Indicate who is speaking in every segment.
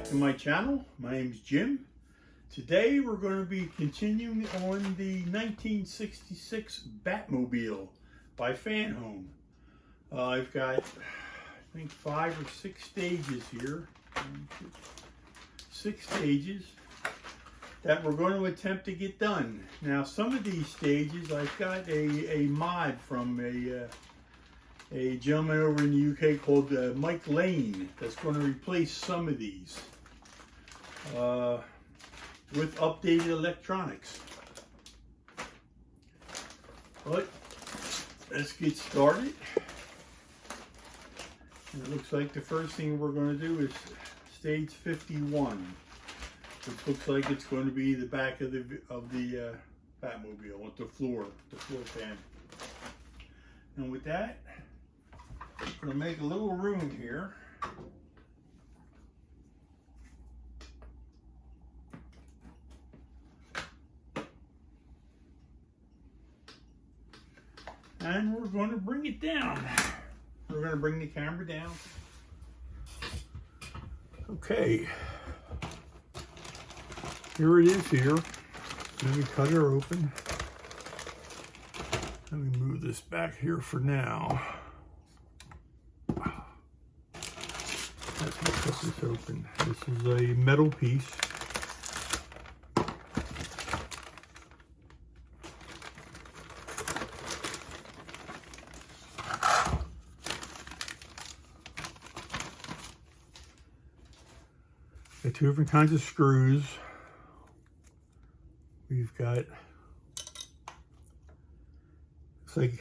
Speaker 1: to my channel. My name's Jim. Today we're going to be continuing on the 1966 Batmobile by Fanhome. I've got, I think, 5 or 6 stages here. 6 stages that we're going to attempt to get done. Now, some of these stages I've got a mod from a gentleman over in the UK called Mike Lane that's going to replace some of these with updated electronics. But let's get started. And it looks like the first thing we're going to do is stage 51, which looks like it's going to be the back of the Batmobile with the floor pan. And with that, I'm going to make a little room here. And we're going to bring it down. We're going to bring the camera down. Okay. Here it is here. Let me cut her open. Let me move this back here for now. Let's cut this open. This is a metal piece. Got 2 different kinds of screws. We've got, looks like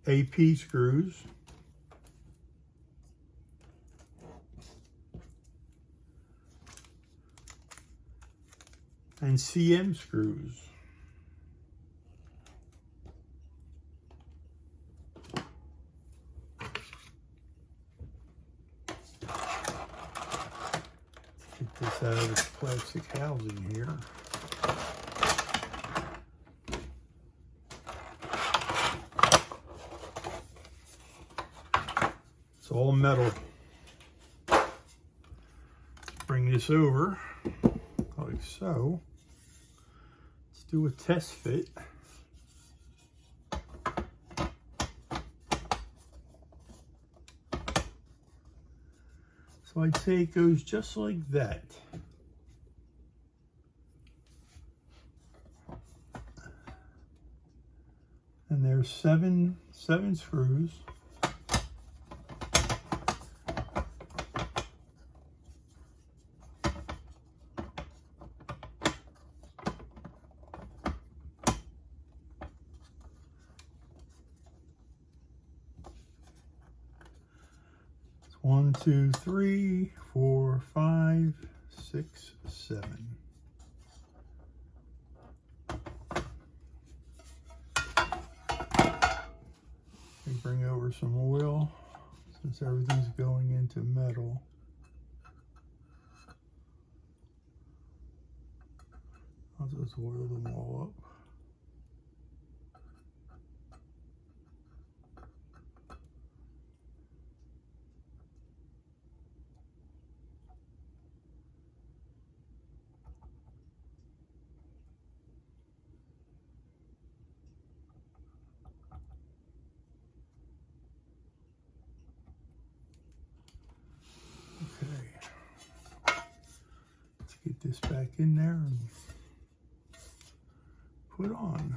Speaker 1: AP screws. And CM screws. Let's get this out of this plastic housing here. It's all metal. Bring this over like so. Let's do a test fit. So I'd say it goes just like that. And there's seven screws. One, 2, 3, 4, 5, 6, 7. We bring over some oil since everything's going into metal. I'll just oil them all up. Get this back in there and put on.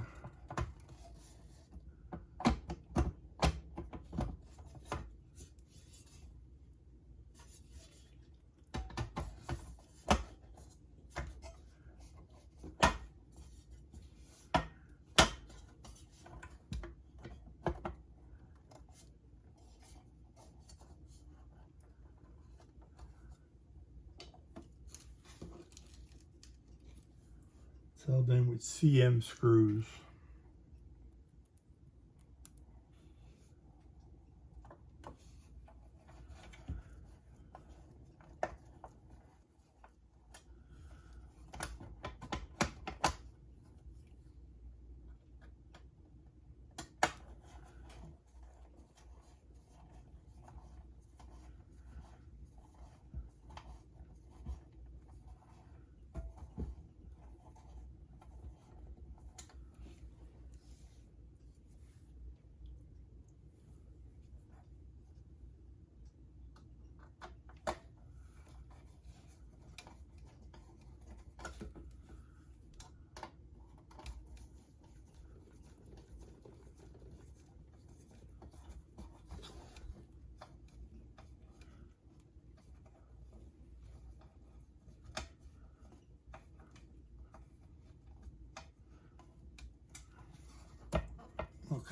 Speaker 1: It's held in with CM screws.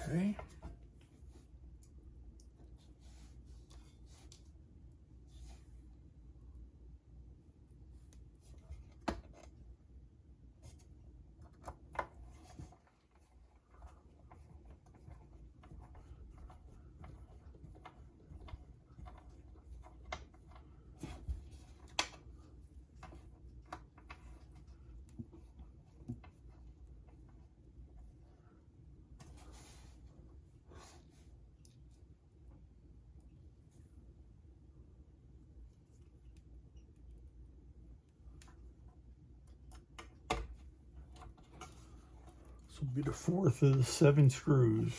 Speaker 1: Okay. This will be the fourth of the 7 screws.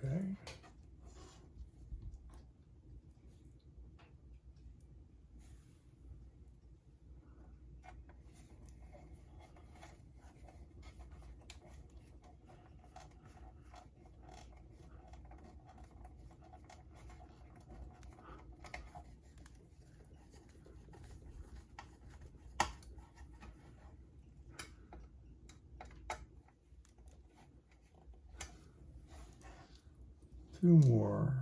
Speaker 1: Okay. Two more.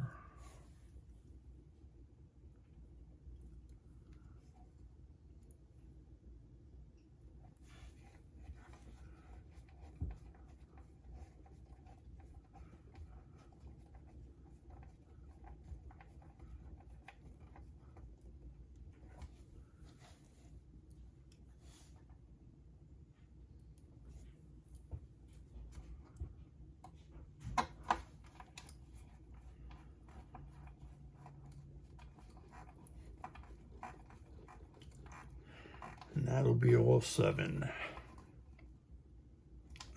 Speaker 1: And that'll be all 7.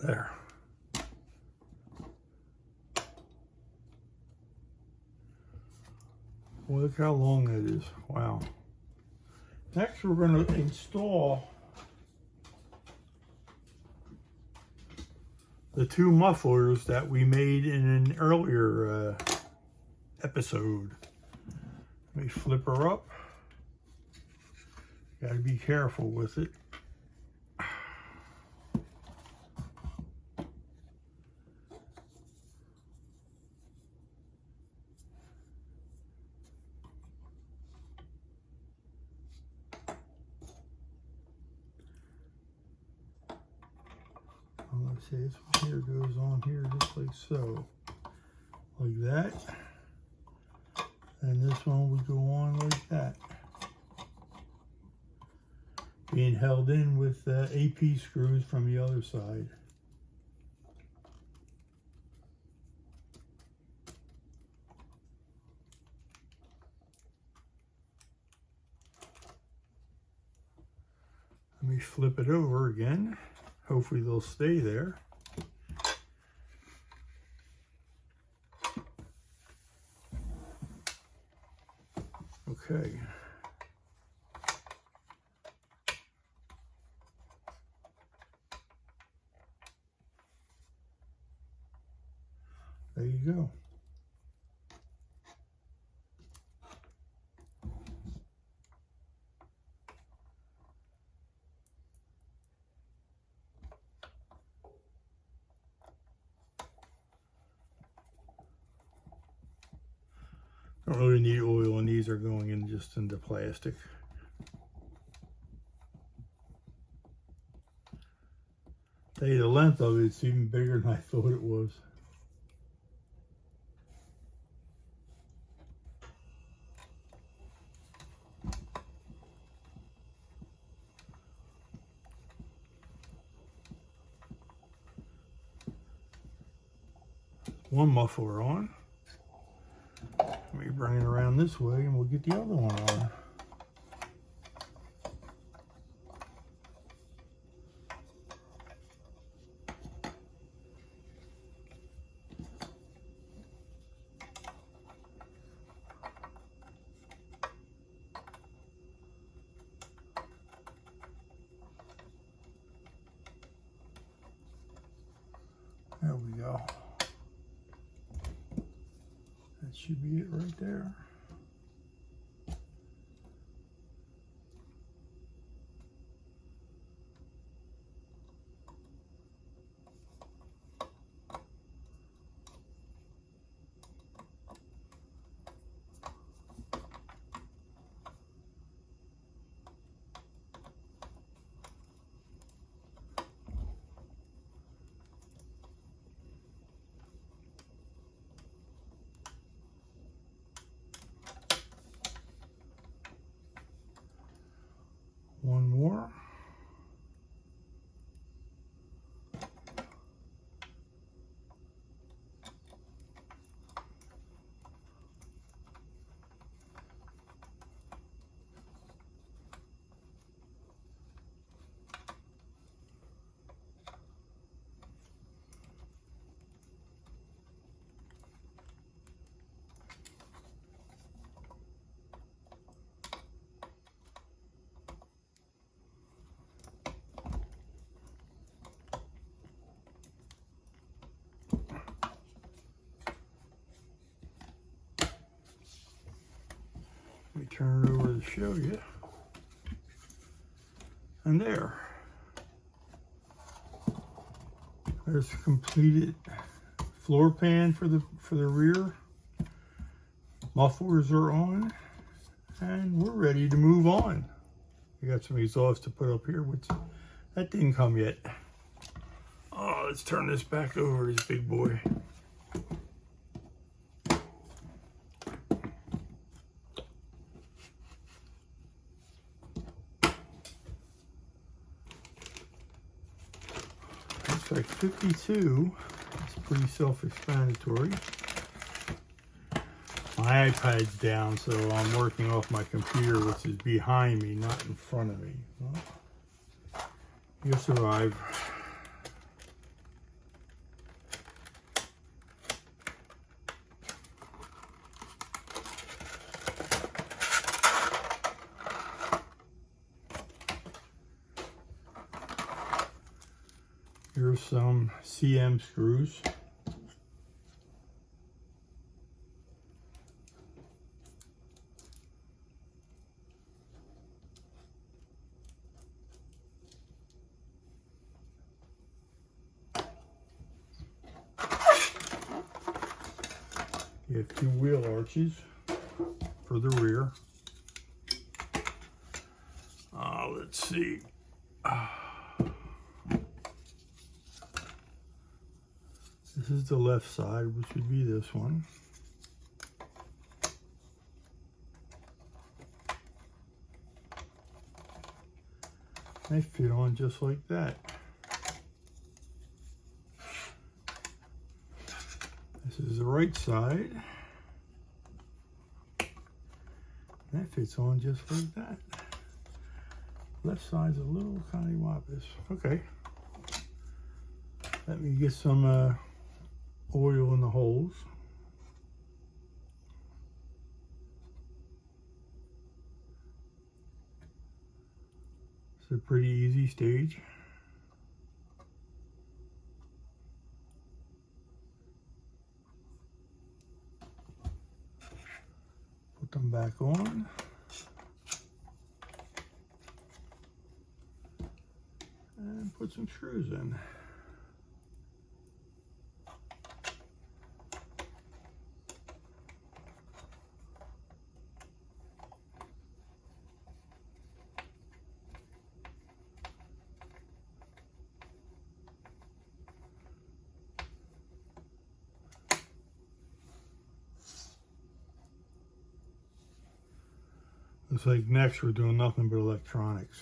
Speaker 1: There. Well, look how long that is. Wow. Next, we're going to install the 2 mufflers that we made in an earlier episode. Let me flip her up. Got to be careful with it. I'm going to say this one here goes on here just like so. Like that. And this one would go on like that. Being held in with AP screws from the other side. Let me flip it over again. Hopefully they'll stay there. Okay. There you go. Don't really need oil, and these are going in just into plastic. Tell you the length of it's even bigger than I thought it was. One muffler on. Let me bring it around this way and we'll get the other one on. There we go. That should be it right there. One more. Let me turn it over to show you. And there's a completed floor pan for the rear. Mufflers are on, and we're ready to move on. We got some exhaust to put up here, which that didn't come yet. Oh, let's turn this back over, this big boy. Looks like 52. It's pretty self-explanatory. My iPad's down, so I'm working off my computer, which is behind me, not in front of me. Well, you'll survive. Here's some CM screws. You have two wheel arches for the rear. Let's see. This is the left side, which would be this one. They fit on just like that. This is the right side. That fits on just like that. Left side's a little cattywampus. Okay. Let me get some oil in the holes. It's a pretty easy stage. Put them back on. And put some screws in. Looks like next we're doing nothing but electronics.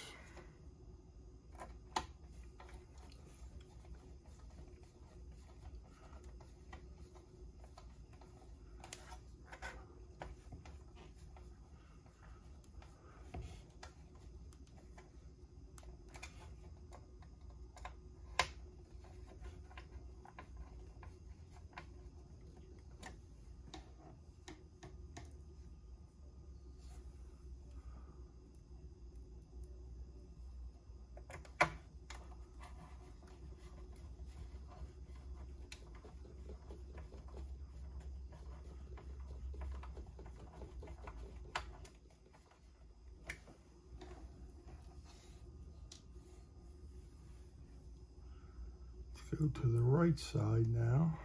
Speaker 1: Go to the right side now.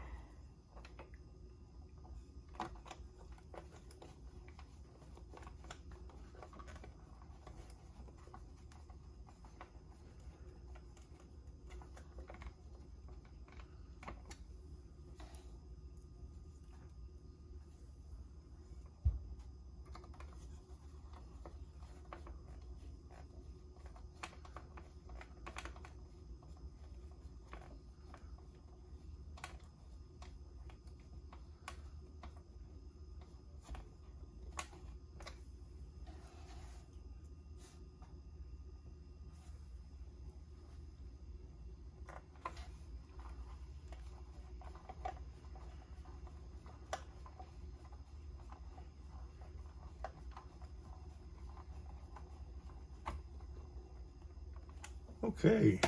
Speaker 1: Okay,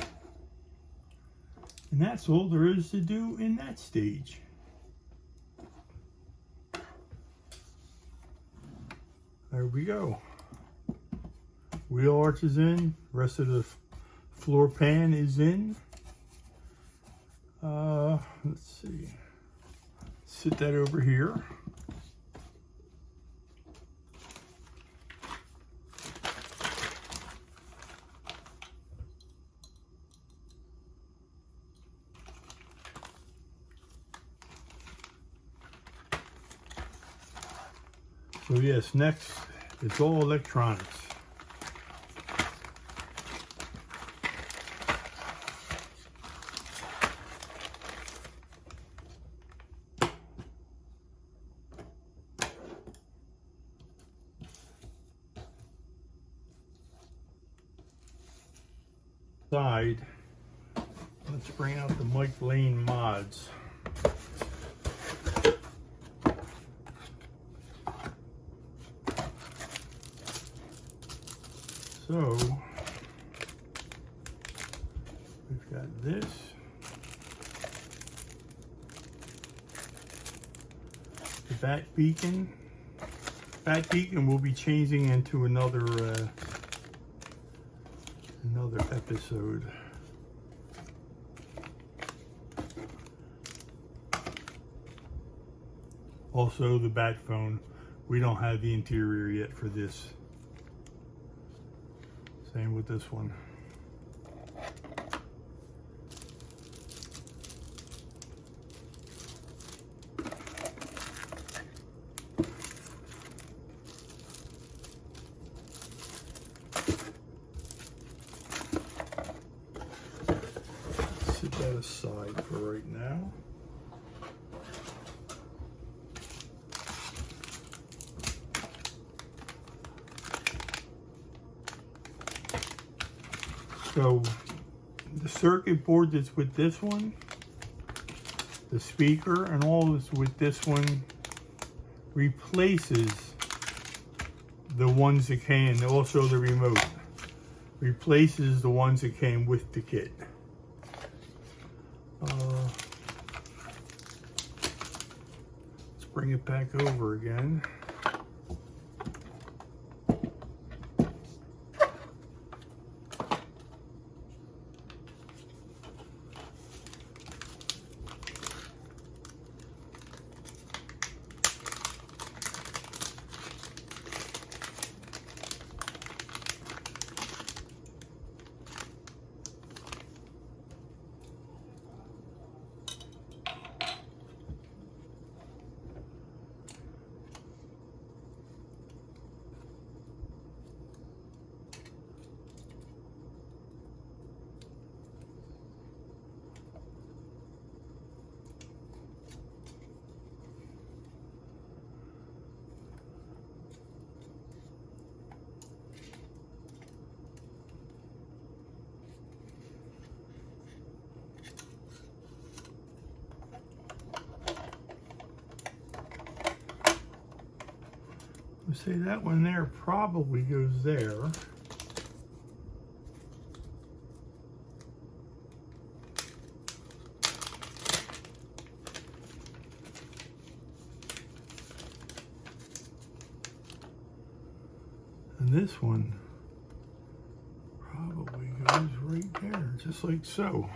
Speaker 1: and that's all there is to do in that stage. There we go. Wheel arch is in, rest of the floor pan is in. Let's see, sit that over here. So yes, next it's all electronics. Side, let's bring out the Mike Lane mods. So we've got this, the bat beacon. Bat beacon will be changing into another episode. Also the bat phone. We don't have the interior yet for this. Same with this one. Set that aside for right now. So the circuit board that's with this one, the speaker and all that's with this one replaces the ones that came, and also the remote replaces the ones that came with the kit. Let's bring it back over again. Say that one there probably goes there. And this one probably goes right there, just like so.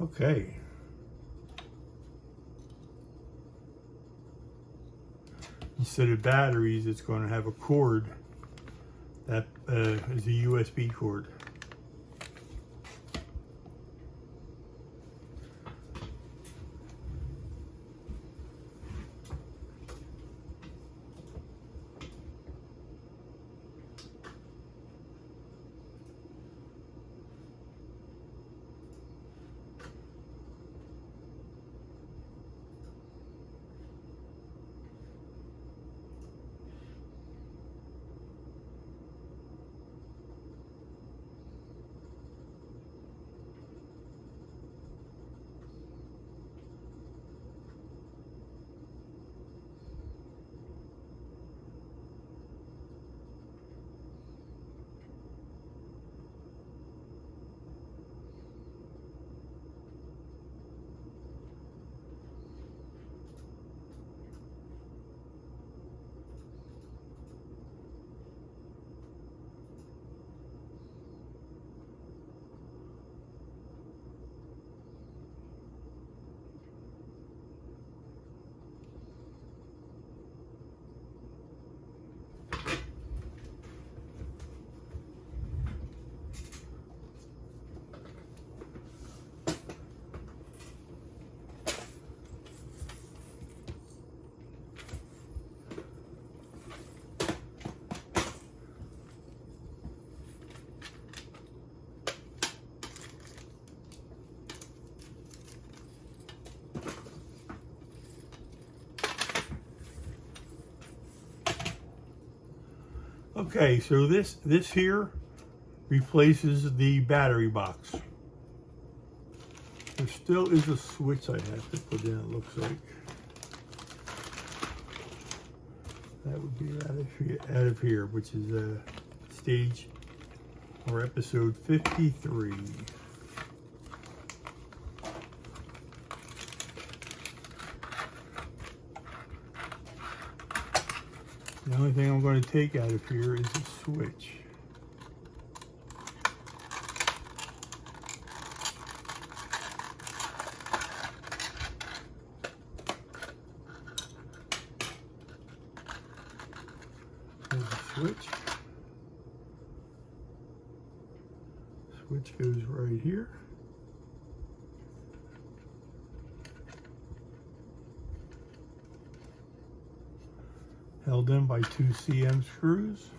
Speaker 1: Okay. Instead of batteries, it's going to have a cord that is a USB cord. Okay, so this here replaces the battery box. There still is a switch I have to put in, it looks like. That would be out of here, which is stage or episode 53. The only thing I'm going to take out of here is the switch. There's the switch. Switch goes right here. Held in by 2 CM screws.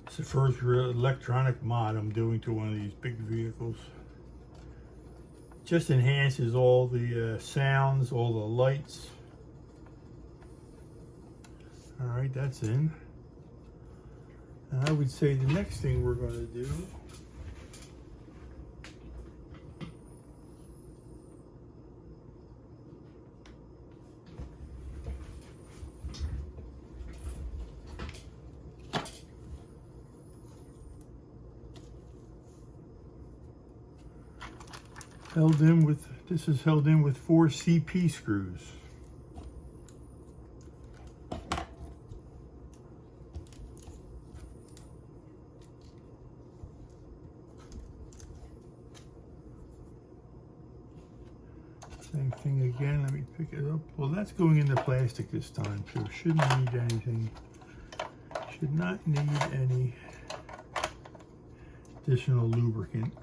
Speaker 1: It's the first real electronic mod I'm doing to one of these big vehicles. Just enhances all the sounds, all the lights. All right, that's in. And I would say the next thing we're going to do this is held in with 4 CP screws. Same thing again, let me pick it up. Well, that's going in the plastic this time, so it shouldn't need anything. Should not need any additional lubricant.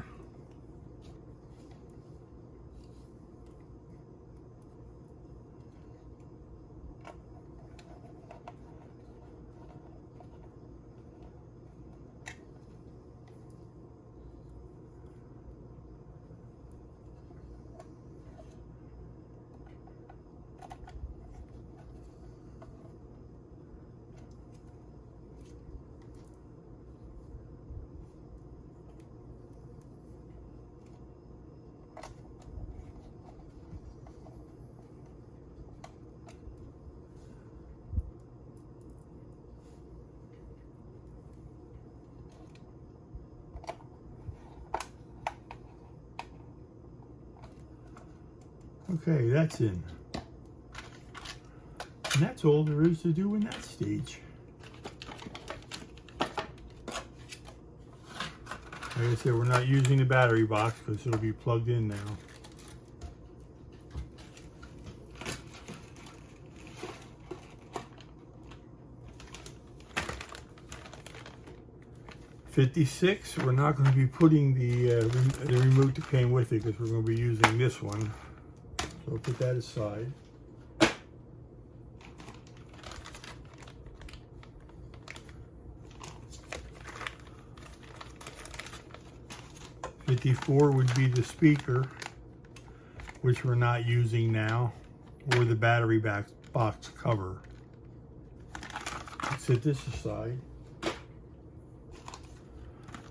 Speaker 1: Okay, that's in. And that's all there is to do in that stage. Like I said, we're not using the battery box because it'll be plugged in now. '56, we're not going to be putting the remote that came with it because we're going to be using this one. So I'll put that aside. '54 would be the speaker, which we're not using now, or the battery box cover. Let's set this aside.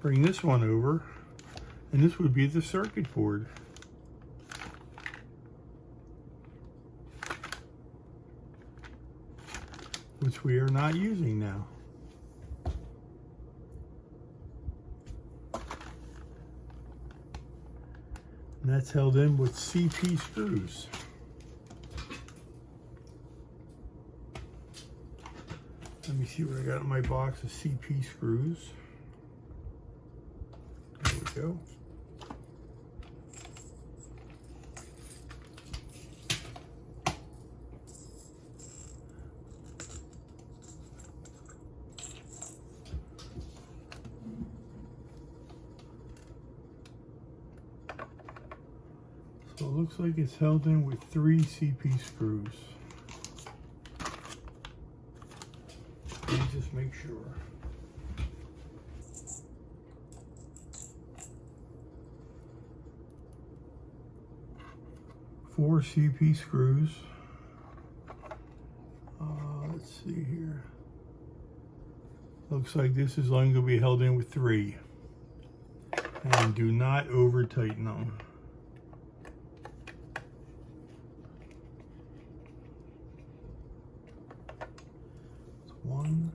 Speaker 1: Bring this one over, and this would be the circuit board. Which we are not using now. And that's held in with CP screws. Let me see what I got in my box of CP screws. There we go. So it looks like it's held in with 3 CP screws. Let me just make sure. Four CP screws. Let's see here. Looks like this is only going to be held in with 3. And do not over tighten them. One,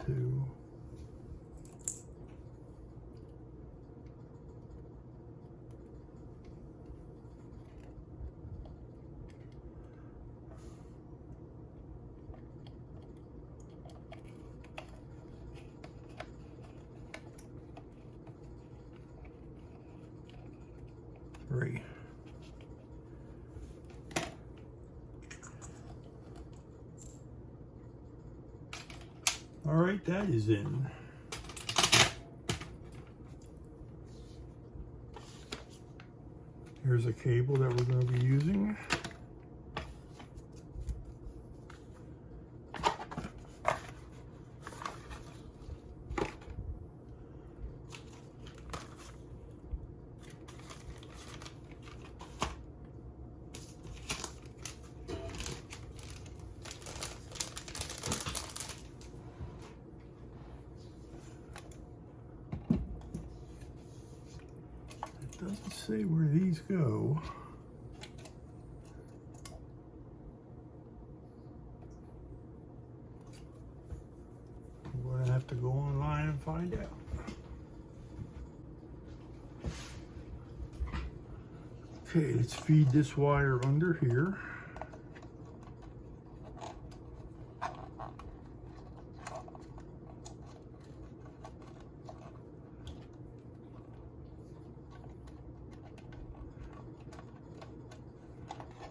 Speaker 1: two, three. All right, that is in. Here's a cable that we're going to be using. Doesn't say where these go. We're going to have to go online and find out. Okay, let's feed this wire under here.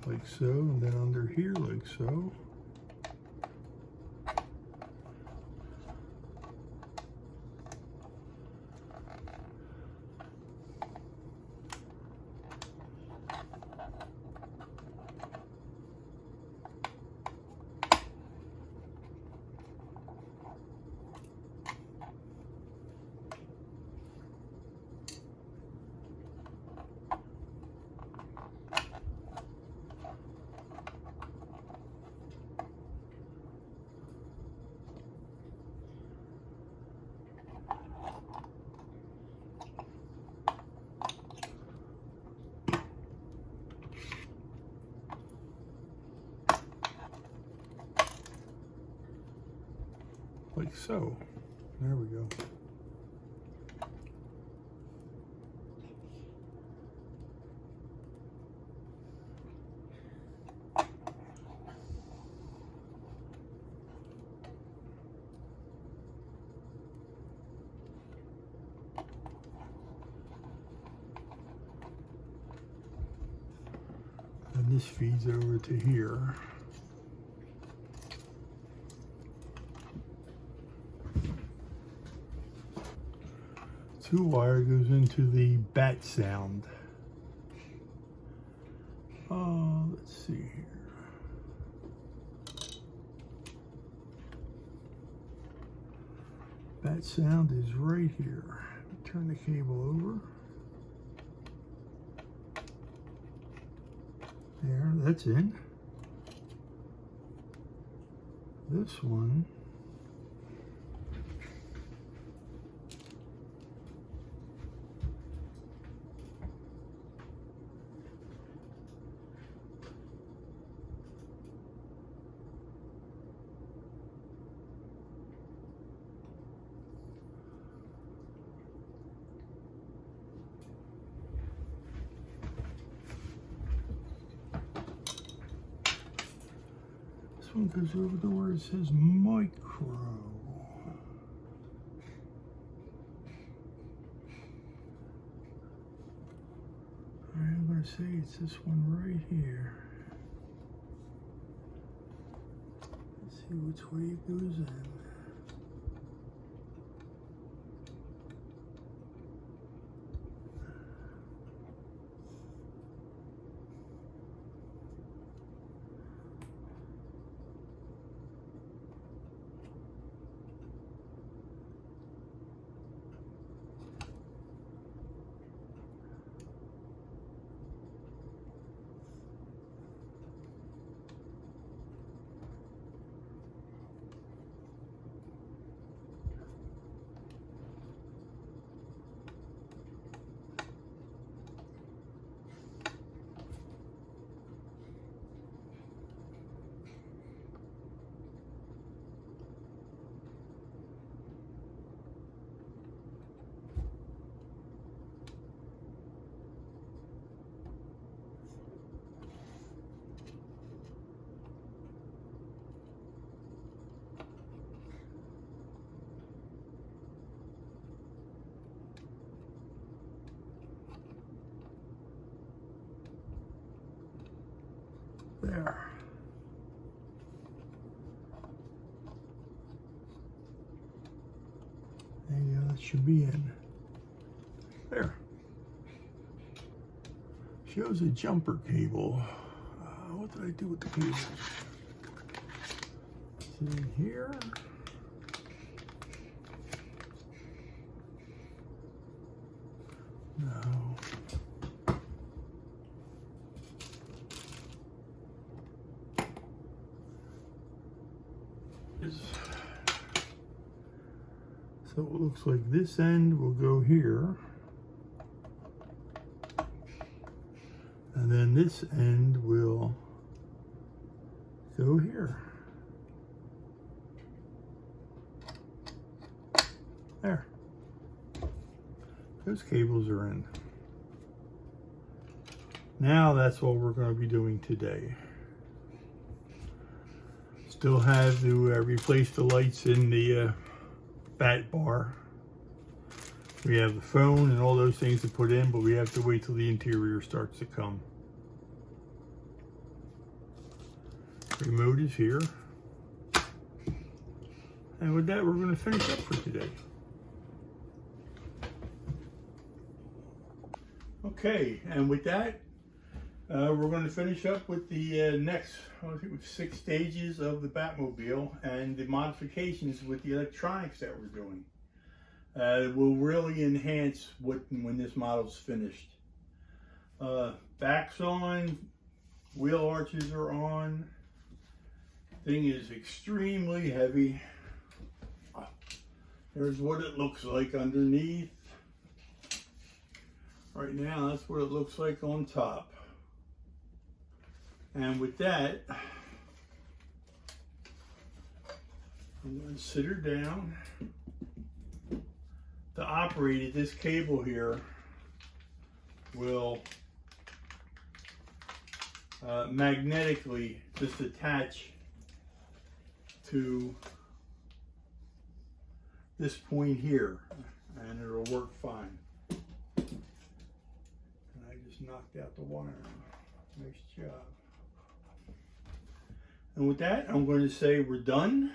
Speaker 1: like so, and then under here like so. Like so. There we go. And this feeds over to here. Two wire goes into the bat sound. Let's see here. Bat sound is right here. Turn the cable over. There, that's in. This one goes over to where it says micro. Alright, I'm going to say it's this one right here. Let's see which way it goes in. There. There you go, that should be in. There. Shows a jumper cable. What did I do with the cable? It's in here. No. So it looks like this end will go here, and then this end will go here. There. Those cables are in. Now that's what we're going to be doing today. Still have to replace the lights in the bat bar. We have the phone and all those things to put in, but we have to wait till the interior starts to come. Remote is here. And with that, we're going to finish up for today. Okay, and with that, we're going to finish up with the next, I think, with 6 stages of the Batmobile and the modifications with the electronics that we're doing. It will really enhance when this model's finished. Back's on, wheel arches are on. Thing is extremely heavy. There's what it looks like underneath. Right now, that's what it looks like on top. And with that, I'm going to sit her down. To operate it, this cable here will magnetically just attach to this point here, and it'll work fine. And I just knocked out the wiring. Nice job. And with that, I'm going to say we're done.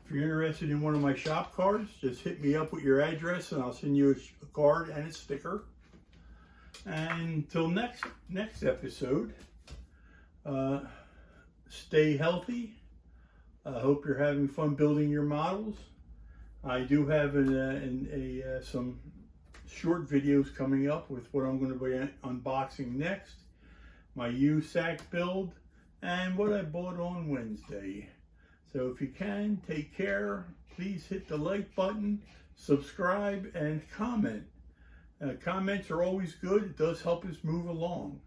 Speaker 1: If you're interested in one of my shop cards, just hit me up with your address and I'll send you a card and a sticker. And until next episode, stay healthy. I hope you're having fun building your models. I do have some short videos coming up with what I'm going to be unboxing next. My USAC build and what I bought on Wednesday. So if you can, take care. Please hit the like button, subscribe, and comment. Comments are always good. It does help us move along.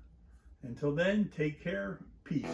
Speaker 1: Until then, take care. Peace.